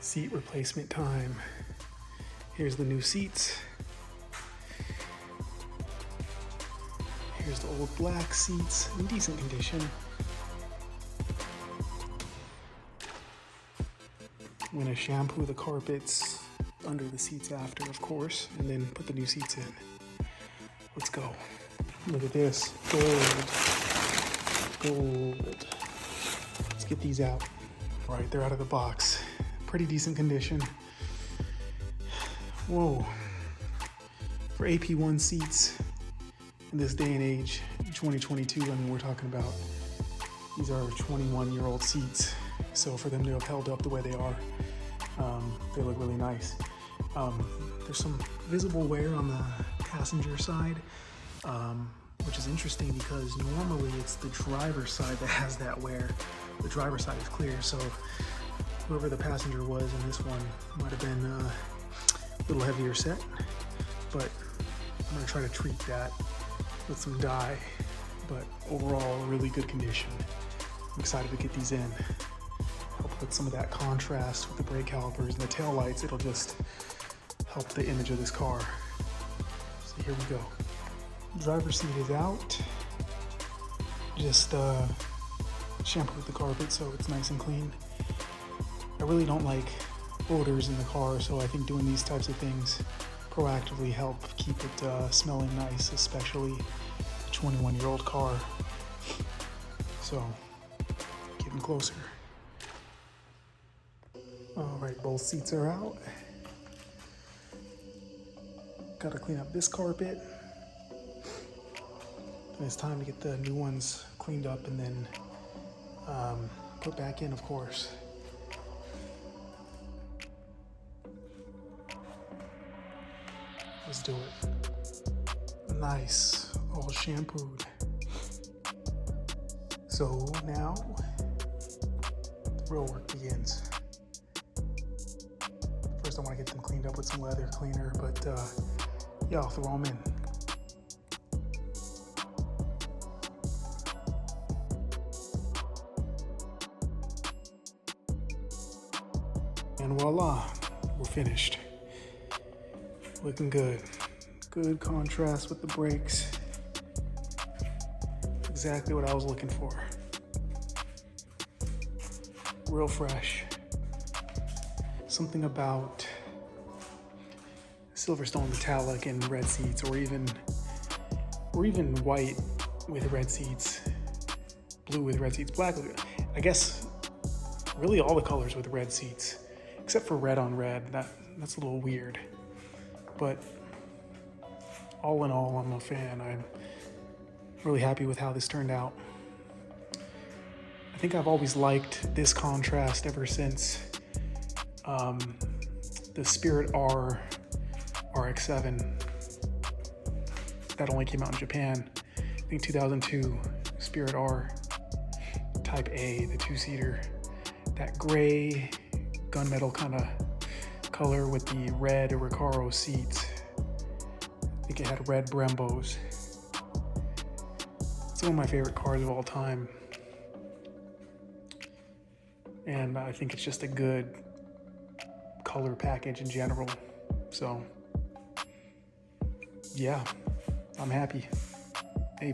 Seat replacement time. Here's the new seats. Here's the old black seats in decent condition. I'm gonna shampoo the carpets under the seats after, of course, and then put the new seats in. Let's go. Look at this, gold. Let's get these out. All right, they're out of the box. Pretty decent condition. Whoa. For AP1 seats in this day and age, 2022, I mean, we're talking about, these are 21-year-old seats. So for them to have held up the way they are, they look really nice. There's some visible wear on the passenger side, which is interesting because normally it's the driver's side that has that wear. The driver's side is clear, so whoever the passenger was in this one might have been a little heavier set, but I'm gonna try to treat that with some dye. But overall, really good condition. I'm excited to get these in. Help with some of that contrast with the brake calipers and the tail lights. It'll just help the image of this car. So here we go. Driver's seat is out. Just shampooed the carpet so it's nice and clean. I really don't like odors in the car, so I think doing these types of things proactively help keep it smelling nice, especially a 21-year-old car. So, getting closer. All right, both seats are out. Got to clean up this carpet. And it's time to get the new ones cleaned up and then put back in, of course. Let's do it. Nice, all shampooed. So now, the real work begins. First I want to get them cleaned up with some leather cleaner, but yeah, I'll throw them in. And voila, we're finished. Looking good. Good contrast with the brakes. Exactly what I was looking for. Real fresh. Something about Silverstone metallic and red seats, or even white with red seats, blue with red seats, black with, I guess really all the colors with red seats, except for red on red. That's a little weird. But all in all, I'm a fan. I'm really happy with how this turned out. I think I've always liked this contrast ever since the Spirit R RX-7. That only came out in Japan. I think 2002, Spirit R Type A, the two-seater. That gray gunmetal kind of color with the red Recaro seats. I think it had red Brembos. It's one of my favorite cars of all time. And I think it's just a good color package in general. So, yeah, I'm happy. A+.